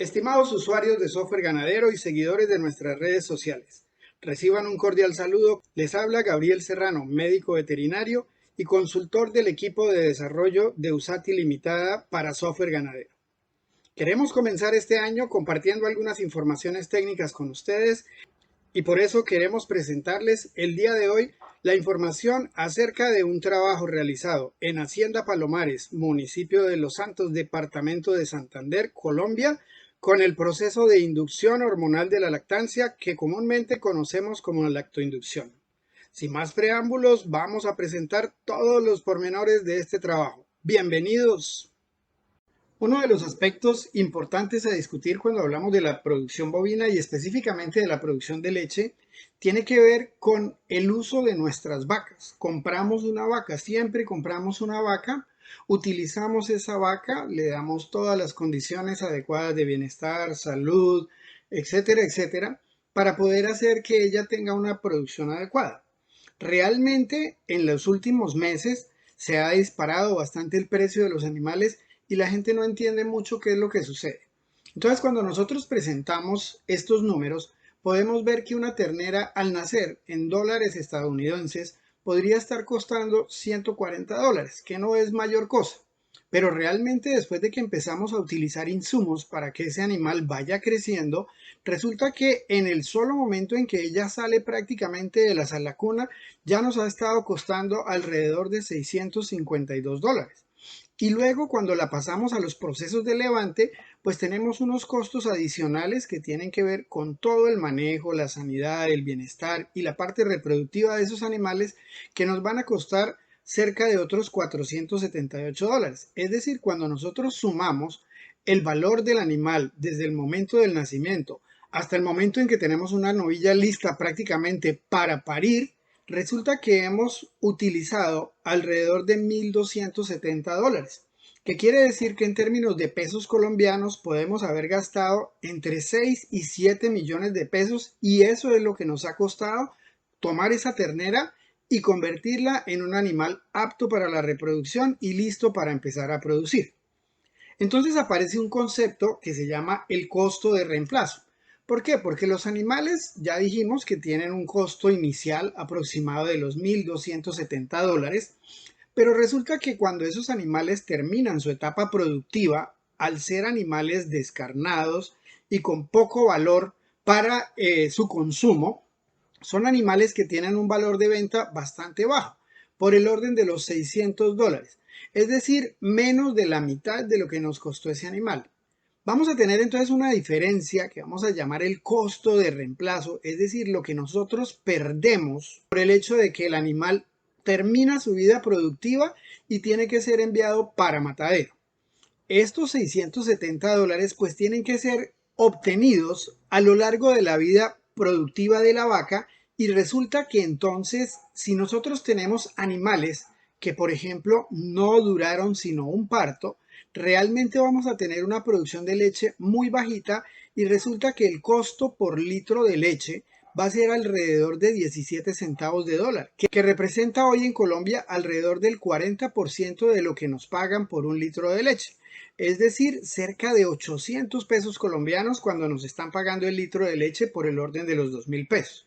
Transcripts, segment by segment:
Estimados usuarios de software ganadero y seguidores de nuestras redes sociales, reciban un cordial saludo. Les habla Gabriel Serrano, médico veterinario y consultor del equipo de desarrollo de Usati Limitada para software ganadero. Queremos comenzar este año compartiendo algunas informaciones técnicas con ustedes y por eso queremos presentarles el día de hoy la información acerca de un trabajo realizado en Hacienda Palomares, municipio de Los Santos, departamento de Santander, Colombia, con el proceso de inducción hormonal de la lactancia que comúnmente conocemos como la lactoinducción. Sin más preámbulos, vamos a presentar todos los pormenores de este trabajo. Bienvenidos. Uno de los aspectos importantes a discutir cuando hablamos de la producción bovina y específicamente de la producción de leche tiene que ver con el uso de nuestras vacas. Compramos una vaca, siempre compramos una vaca, utilizamos esa vaca, le damos todas las condiciones adecuadas de bienestar, salud, etcétera, etcétera, para poder hacer que ella tenga una producción adecuada. Realmente en los últimos meses se ha disparado bastante el precio de los animales y la gente no entiende mucho qué es lo que sucede. Entonces, cuando nosotros presentamos estos números, podemos ver que una ternera al nacer en dólares estadounidenses podría estar costando $140, que no es mayor cosa. Pero realmente después de que empezamos a utilizar insumos para que ese animal vaya creciendo, resulta que en el solo momento en que ella sale prácticamente de la sala cuna, ya nos ha estado costando alrededor de $652. Y luego cuando la pasamos a los procesos de levante, pues tenemos unos costos adicionales que tienen que ver con todo el manejo, la sanidad, el bienestar y la parte reproductiva de esos animales que nos van a costar cerca de otros $478. Es decir, cuando nosotros sumamos el valor del animal desde el momento del nacimiento hasta el momento en que tenemos una novilla lista prácticamente para parir, resulta que hemos utilizado alrededor de $1,270, que quiere decir que en términos de pesos colombianos podemos haber gastado entre 6 y 7 millones de pesos y eso es lo que nos ha costado tomar esa ternera y convertirla en un animal apto para la reproducción y listo para empezar a producir. Entonces aparece un concepto que se llama el costo de reemplazo. ¿Por qué? Porque los animales ya dijimos que tienen un costo inicial aproximado de los $1,270, pero resulta que cuando esos animales terminan su etapa productiva, al ser animales descarnados y con poco valor para su consumo, son animales que tienen un valor de venta bastante bajo, por el orden de los $600, es decir, menos de la mitad de lo que nos costó ese animal. Vamos a tener entonces una diferencia que vamos a llamar el costo de reemplazo, es decir, lo que nosotros perdemos por el hecho de que el animal termina su vida productiva y tiene que ser enviado para matadero. Estos $670 pues tienen que ser obtenidos a lo largo de la vida productiva de la vaca y resulta que entonces si nosotros tenemos animales que por ejemplo no duraron sino un parto, realmente vamos a tener una producción de leche muy bajita y resulta que el costo por litro de leche va a ser alrededor de 17 centavos de dólar, que representa hoy en Colombia alrededor del 40% de lo que nos pagan por un litro de leche. Es decir, cerca de 800 pesos colombianos cuando nos están pagando el litro de leche por el orden de los 2.000 pesos.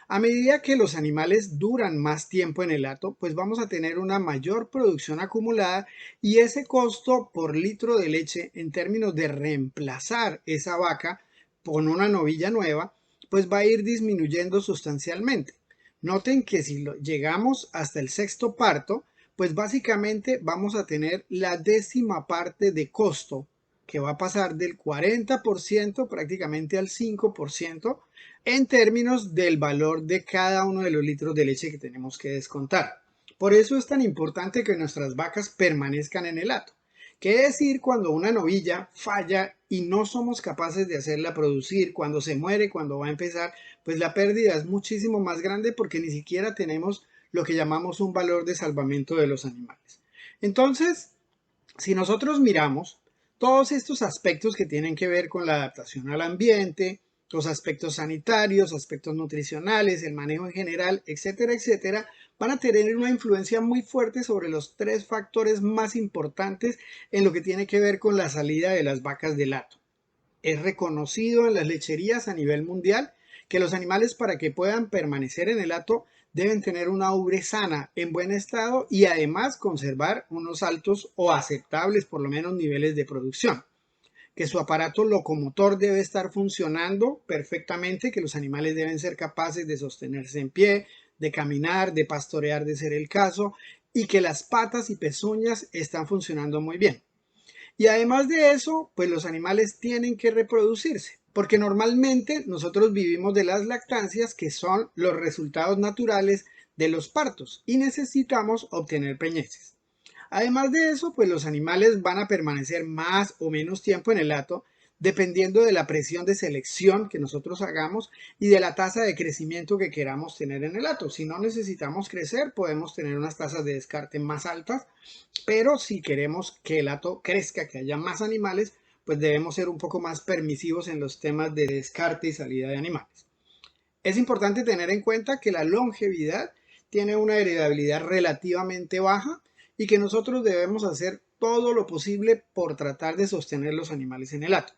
A medida que los animales duran más tiempo en el hato, pues vamos a tener una mayor producción acumulada y ese costo por litro de leche en términos de reemplazar esa vaca con una novilla nueva, pues va a ir disminuyendo sustancialmente. Noten que si llegamos hasta el sexto parto, pues básicamente vamos a tener la décima parte de costo, que va a pasar del 40% prácticamente al 5% en términos del valor de cada uno de los litros de leche que tenemos que descontar. Por eso es tan importante que nuestras vacas permanezcan en el hato. ¿Qué decir cuando una novilla falla y no somos capaces de hacerla producir? Cuando se muere, cuando va a empezar, pues la pérdida es muchísimo más grande porque ni siquiera tenemos lo que llamamos un valor de salvamento de los animales. Entonces, si nosotros miramos todos estos aspectos que tienen que ver con la adaptación al ambiente, los aspectos sanitarios, aspectos nutricionales, el manejo en general, etcétera, etcétera, van a tener una influencia muy fuerte sobre los tres factores más importantes en lo que tiene que ver con la salida de las vacas del hato. Es reconocido en las lecherías a nivel mundial que los animales, para que puedan permanecer en el hato, deben tener una ubre sana, en buen estado, y además conservar unos altos o aceptables, por lo menos, niveles de producción. Que su aparato locomotor debe estar funcionando perfectamente, que los animales deben ser capaces de sostenerse en pie, de caminar, de pastorear de ser el caso, y que las patas y pezuñas están funcionando muy bien. Y además de eso, pues los animales tienen que reproducirse, porque normalmente nosotros vivimos de las lactancias, que son los resultados naturales de los partos, y necesitamos obtener preñeces. Además de eso, pues los animales van a permanecer más o menos tiempo en el hato, dependiendo de la presión de selección que nosotros hagamos y de la tasa de crecimiento que queramos tener en el hato. Si no necesitamos crecer, podemos tener unas tasas de descarte más altas, pero si queremos que el hato crezca, que haya más animales, pues debemos ser un poco más permisivos en los temas de descarte y salida de animales. Es importante tener en cuenta que la longevidad tiene una heredabilidad relativamente baja y que nosotros debemos hacer todo lo posible por tratar de sostener los animales en el hato.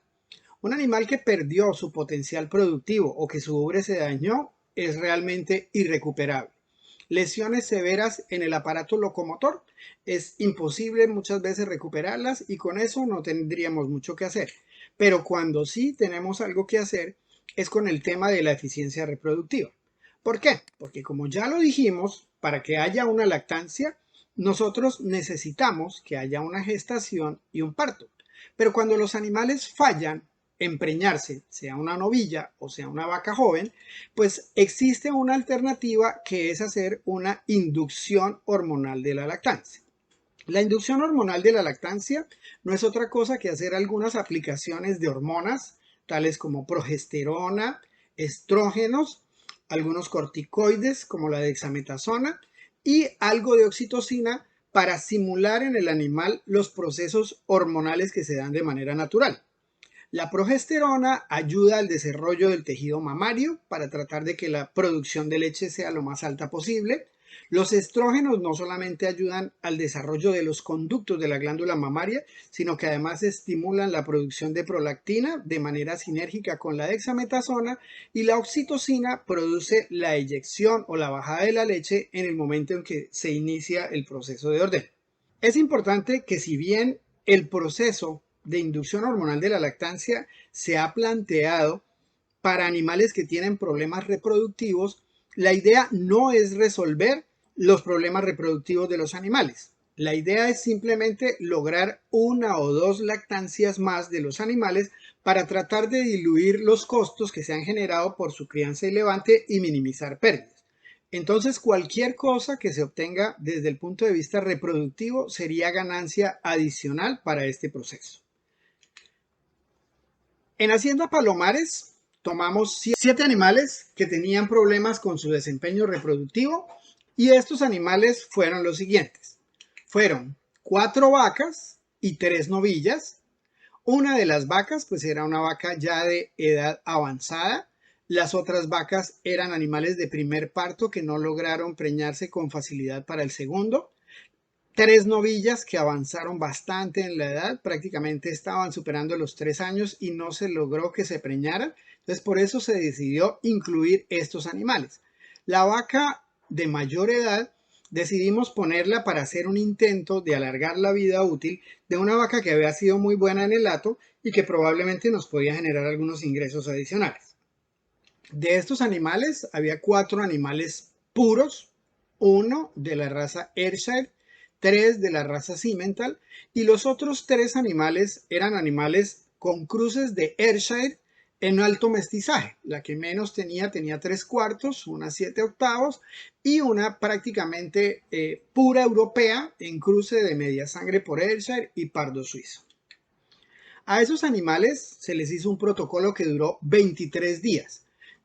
Un animal que perdió su potencial productivo o que su ubre se dañó es realmente irrecuperable. Lesiones severas en el aparato locomotor es imposible muchas veces recuperarlas, y con eso no tendríamos mucho que hacer. Pero cuando sí tenemos algo que hacer es con el tema de la eficiencia reproductiva. ¿Por qué? Porque, como ya lo dijimos, para que haya una lactancia, nosotros necesitamos que haya una gestación y un parto. Pero cuando los animales fallan en preñarse, sea una novilla o sea una vaca joven, pues existe una alternativa, que es hacer una inducción hormonal de la lactancia. La inducción hormonal de la lactancia no es otra cosa que hacer algunas aplicaciones de hormonas, tales como progesterona, estrógenos, algunos corticoides como la dexametasona y algo de oxitocina, para simular en el animal los procesos hormonales que se dan de manera natural. La progesterona ayuda al desarrollo del tejido mamario para tratar de que la producción de leche sea lo más alta posible. Los estrógenos no solamente ayudan al desarrollo de los conductos de la glándula mamaria, sino que además estimulan la producción de prolactina de manera sinérgica con la dexametasona, y la oxitocina produce la eyección o la bajada de la leche en el momento en que se inicia el proceso de ordeño. Es importante que, si bien el proceso de inducción hormonal de la lactancia se ha planteado para animales que tienen problemas reproductivos, la idea no es resolver los problemas reproductivos de los animales. La idea es simplemente lograr una o dos lactancias más de los animales para tratar de diluir los costos que se han generado por su crianza y levante y minimizar pérdidas. Entonces, cualquier cosa que se obtenga desde el punto de vista reproductivo sería ganancia adicional para este proceso. En Hacienda Palomares tomamos 7 animales que tenían problemas con su desempeño reproductivo, y estos animales fueron los siguientes. Fueron 4 vacas y 3 novillas. Una de las vacas pues era una vaca ya de edad avanzada. Las otras vacas eran animales de primer parto que no lograron preñarse con facilidad para el segundo. 3 novillas que avanzaron bastante en la edad, prácticamente estaban superando los 3 años y no se logró que se preñaran. Entonces, por eso se decidió incluir estos animales. La vaca de mayor edad decidimos ponerla para hacer un intento de alargar la vida útil de una vaca que había sido muy buena en el hato y que probablemente nos podía generar algunos ingresos adicionales. De estos animales había 4 animales puros, uno de la raza Ayrshire, 3 de la raza Simmental, y los otros 3 animales eran animales con cruces de Ayrshire en alto mestizaje. La que menos tenía 3 cuartos, una 7 octavos y una prácticamente pura europea en cruce de media sangre por Ayrshire y pardo suizo. A esos animales se les hizo un protocolo que duró 23 días.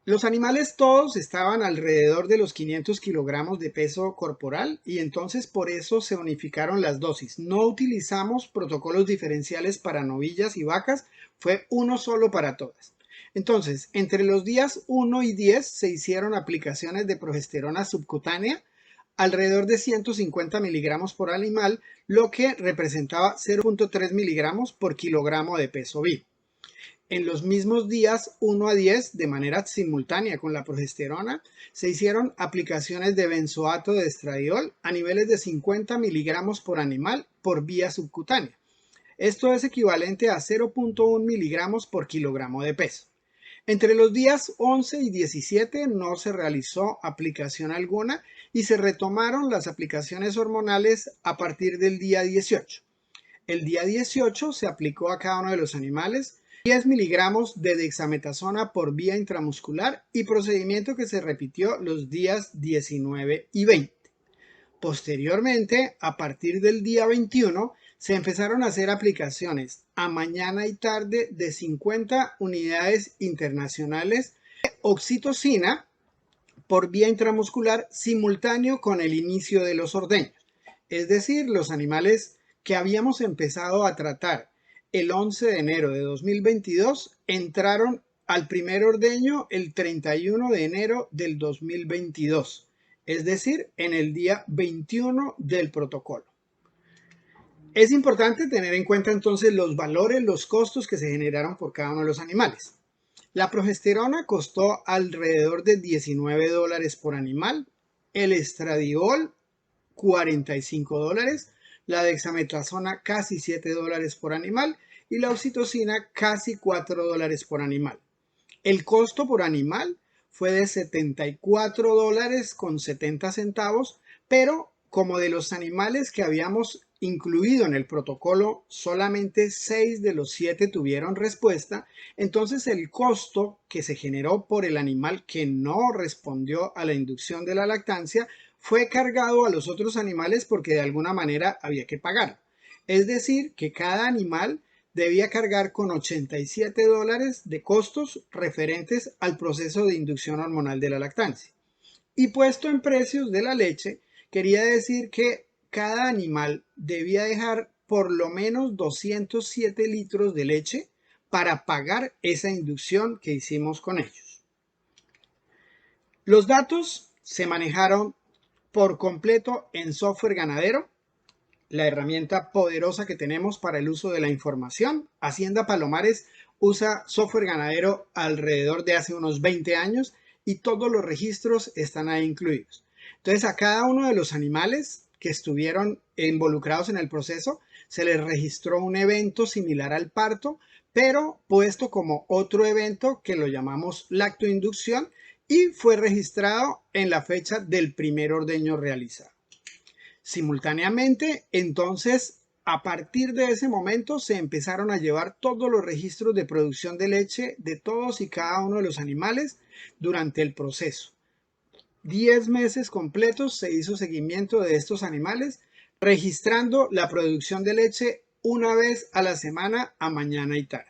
Los animales todos estaban alrededor de los 500 kilogramos de peso corporal, y entonces por eso se unificaron las dosis. No utilizamos protocolos diferenciales para novillas y vacas, fue uno solo para todas. Entonces, entre los días 1 y 10 se hicieron aplicaciones de progesterona subcutánea, alrededor de 150 miligramos por animal, lo que representaba 0.3 miligramos por kilogramo de peso vivo. En los mismos días 1 a 10, de manera simultánea con la progesterona, se hicieron aplicaciones de benzoato de estradiol a niveles de 50 miligramos por animal por vía subcutánea. Esto es equivalente a 0.1 miligramos por kilogramo de peso. Entre los días 11 y 17 no se realizó aplicación alguna y se retomaron las aplicaciones hormonales a partir del día 18. El día 18 se aplicó a cada uno de los animales 10 miligramos de dexametasona por vía intramuscular y procedimiento que se repitió los días 19 y 20. Posteriormente, a partir del día 21, se empezaron a hacer aplicaciones a mañana y tarde de 50 unidades internacionales de oxitocina por vía intramuscular simultáneo con el inicio de los ordeños. Es decir, los animales que habíamos empezado a tratar el 11 de enero de 2022 entraron al primer ordeño el 31 de enero del 2022. Es decir, en el día 21 del protocolo. Es importante tener en cuenta entonces los valores, los costos que se generaron por cada uno de los animales. La progesterona costó alrededor de $19 por animal, el estradiol $45, la dexametasona casi $7 por animal y la oxitocina casi $4 por animal. El costo por animal fue de $74.70, pero como de los animales que habíamos incluido en el protocolo, solamente 6 de los 7 tuvieron respuesta, entonces el costo que se generó por el animal que no respondió a la inducción de la lactancia fue cargado a los otros animales porque de alguna manera había que pagar. Es decir, que cada animal debía cargar con $87 de costos referentes al proceso de inducción hormonal de la lactancia. Y puesto en precios de la leche, quería decir que cada animal debía dejar por lo menos 207 litros de leche para pagar esa inducción que hicimos con ellos. Los datos se manejaron por completo en software ganadero, la herramienta poderosa que tenemos para el uso de la información. Hacienda Palomares usa software ganadero alrededor de hace unos 20 años y todos los registros están ahí incluidos. Entonces, a cada uno de los animales que estuvieron involucrados en el proceso se les registró un evento similar al parto, pero puesto como otro evento que lo llamamos lactoinducción y fue registrado en la fecha del primer ordeño realizado. Simultáneamente, entonces, a partir de ese momento se empezaron a llevar todos los registros de producción de leche de todos y cada uno de los animales durante el proceso. 10 meses completos se hizo seguimiento de estos animales, registrando la producción de leche una vez a la semana a mañana y tarde.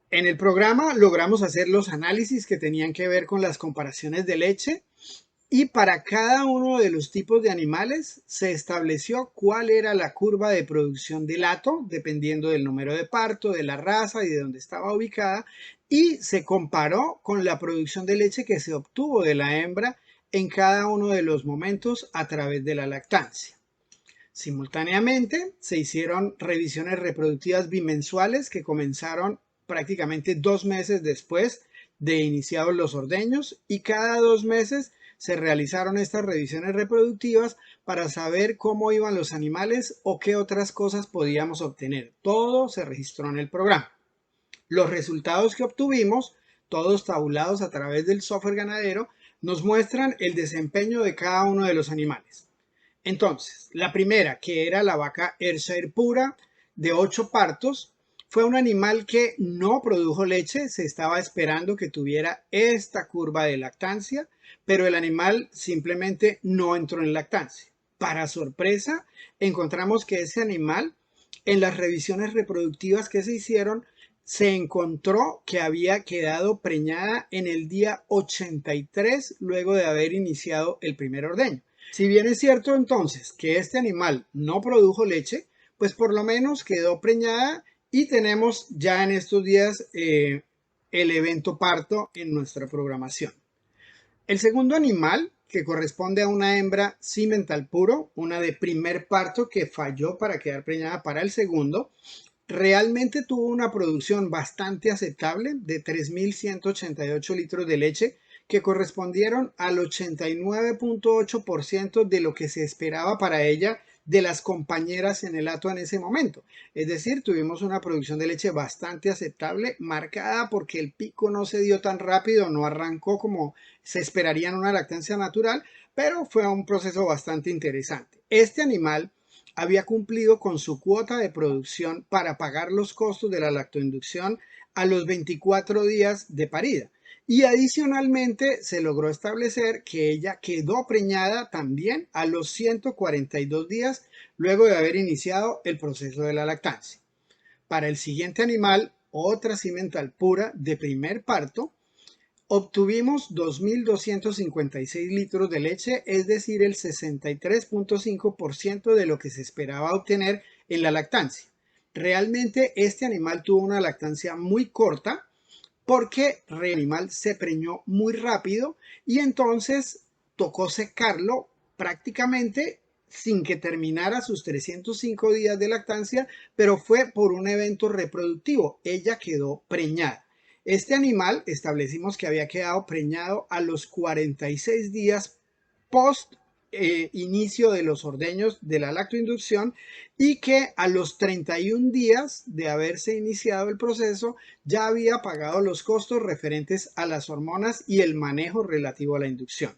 En el programa logramos hacer los análisis que tenían que ver con las comparaciones de leche y para cada uno de los tipos de animales se estableció cuál era la curva de producción del hato, dependiendo del número de parto, de la raza y de dónde estaba ubicada, y se comparó con la producción de leche que se obtuvo de la hembra en cada uno de los momentos a través de la lactancia. Simultáneamente se hicieron revisiones reproductivas bimensuales que comenzaron prácticamente 2 meses después de iniciados los ordeños y cada 2 meses se realizaron estas revisiones reproductivas para saber cómo iban los animales o qué otras cosas podíamos obtener. Todo se registró en el programa. Los resultados que obtuvimos, todos tabulados a través del software ganadero, nos muestran el desempeño de cada uno de los animales. Entonces, la primera, que era la vaca Ayrshire pura de 8 partos, fue un animal que no produjo leche, se estaba esperando que tuviera esta curva de lactancia, pero el animal simplemente no entró en lactancia. Para sorpresa, encontramos que ese animal, en las revisiones reproductivas que se hicieron, se encontró que había quedado preñada en el día 83 luego de haber iniciado el primer ordeño. Si bien es cierto entonces que este animal no produjo leche, pues por lo menos quedó preñada y tenemos ya en estos días el evento parto en nuestra programación. El segundo animal, que corresponde a una hembra cimental puro, una de primer parto que falló para quedar preñada para el segundo, Realmente tuvo una producción bastante aceptable de 3.188 litros de leche, que correspondieron al 89.8% de lo que se esperaba para ella de las compañeras en el hato en ese momento. Es decir, tuvimos una producción de leche bastante aceptable, marcada porque el pico no se dio tan rápido, no arrancó como se esperaría en una lactancia natural, pero fue un proceso bastante interesante. Este animal había cumplido con su cuota de producción para pagar los costos de la lactoinducción a los 24 días de parida. Y adicionalmente se logró establecer que ella quedó preñada también a los 142 días luego de haber iniciado el proceso de la lactancia. Para el siguiente animal, otra cimental pura de primer parto, obtuvimos 2.256 litros de leche, es decir, el 63.5% de lo que se esperaba obtener en la lactancia. Realmente este animal tuvo una lactancia muy corta porque el animal se preñó muy rápido y entonces tocó secarlo prácticamente sin que terminara sus 305 días de lactancia, pero fue por un evento reproductivo. Ella quedó preñada. Este animal establecimos que había quedado preñado a los 46 días post inicio de los ordeños de la lactoinducción y que a los 31 días de haberse iniciado el proceso ya había pagado los costos referentes a las hormonas y el manejo relativo a la inducción.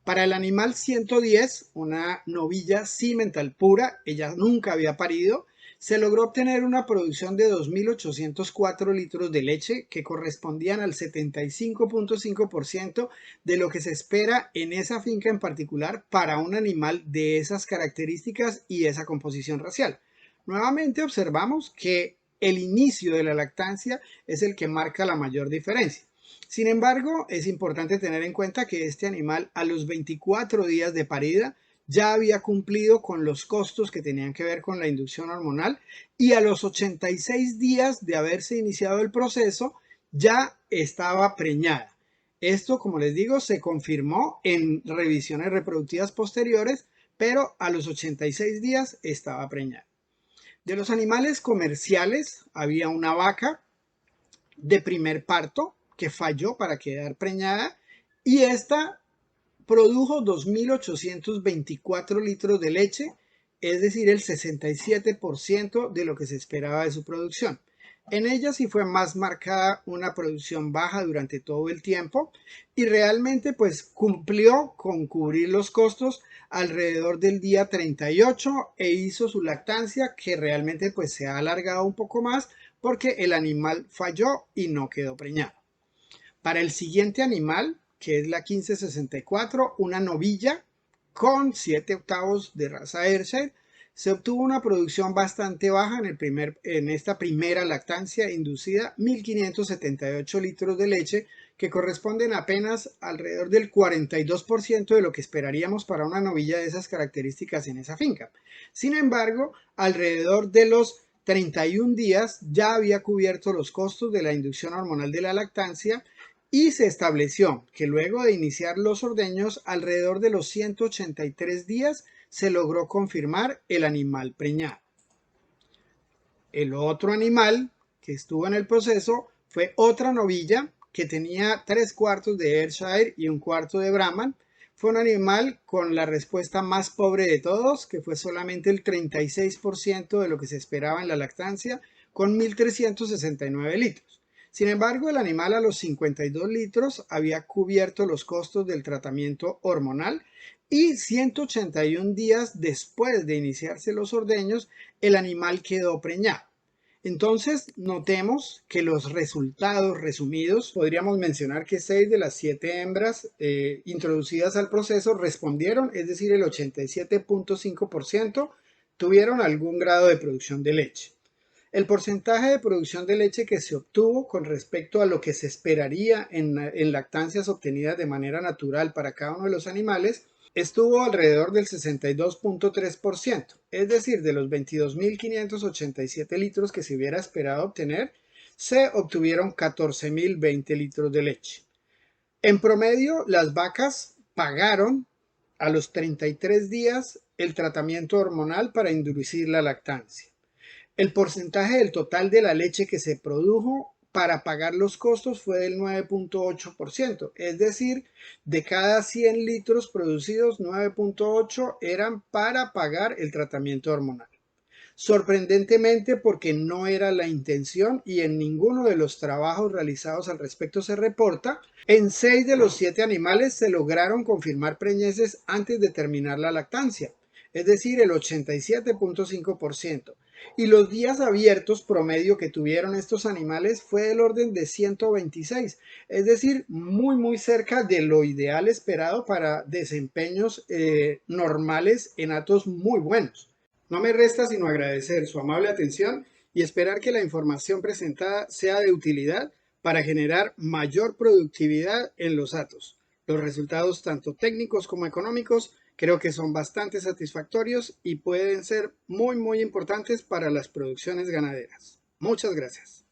Para el animal 110, una novilla cimental pura, ella nunca había parido, se logró obtener una producción de 2.804 litros de leche que correspondían al 75.5% de lo que se espera en esa finca en particular para un animal de esas características y esa composición racial. Nuevamente observamos que el inicio de la lactancia es el que marca la mayor diferencia. Sin embargo, es importante tener en cuenta que este animal a los 24 días de parida ya había cumplido con los costos que tenían que ver con la inducción hormonal y a los 86 días de haberse iniciado el proceso ya estaba preñada. Esto, como les digo, se confirmó en revisiones reproductivas posteriores, pero a los 86 días estaba preñada. De los animales comerciales había una vaca de primer parto que falló para quedar preñada y esta produjo 2.824 litros de leche, es decir, el 67% de lo que se esperaba de su producción. En ella sí fue más marcada una producción baja durante todo el tiempo y realmente pues cumplió con cubrir los costos alrededor del día 38 e hizo su lactancia que realmente pues se ha alargado un poco más porque el animal falló y no quedó preñado. Para el siguiente animal, que es la 1564, una novilla con 7 octavos de raza Ayrshire, se obtuvo una producción bastante baja en esta primera lactancia inducida, 1.578 litros de leche, que corresponden apenas alrededor del 42% de lo que esperaríamos para una novilla de esas características en esa finca. Sin embargo, alrededor de los 31 días ya había cubierto los costos de la inducción hormonal de la lactancia y se estableció que luego de iniciar los ordeños, alrededor de los 183 días, se logró confirmar el animal preñado. El otro animal que estuvo en el proceso fue otra novilla que tenía 3/4 de Ayrshire y 1/4 de Brahman. Fue un animal con la respuesta más pobre de todos, que fue solamente el 36% de lo que se esperaba en la lactancia, con 1.369 litros. Sin embargo, el animal a los 52 litros había cubierto los costos del tratamiento hormonal y 181 días después de iniciarse los ordeños, el animal quedó preñado. Entonces, notemos que los resultados resumidos, podríamos mencionar que 6 de las 7 hembras introducidas al proceso respondieron, es decir, el 87.5% tuvieron algún grado de producción de leche. El porcentaje de producción de leche que se obtuvo con respecto a lo que se esperaría en lactancias obtenidas de manera natural para cada uno de los animales estuvo alrededor del 62.3%, es decir, de los 22.587 litros que se hubiera esperado obtener, se obtuvieron 14.020 litros de leche. En promedio, las vacas pagaron a los 33 días el tratamiento hormonal para inducir la lactancia. El porcentaje del total de la leche que se produjo para pagar los costos fue del 9.8%, es decir, de cada 100 litros producidos, 9.8 eran para pagar el tratamiento hormonal. Sorprendentemente, porque no era la intención y en ninguno de los trabajos realizados al respecto se reporta, en 6 de los 7 animales se lograron confirmar preñeces antes de terminar la lactancia, es decir, el 87.5%. Y los días abiertos promedio que tuvieron estos animales fue del orden de 126, es decir, muy cerca de lo ideal esperado para desempeños normales en hatos muy buenos. No me resta sino agradecer su amable atención y esperar que la información presentada sea de utilidad para generar mayor productividad en los hatos. Los resultados tanto técnicos como económicos creo que son bastante satisfactorios y pueden ser muy importantes para las producciones ganaderas. Muchas gracias.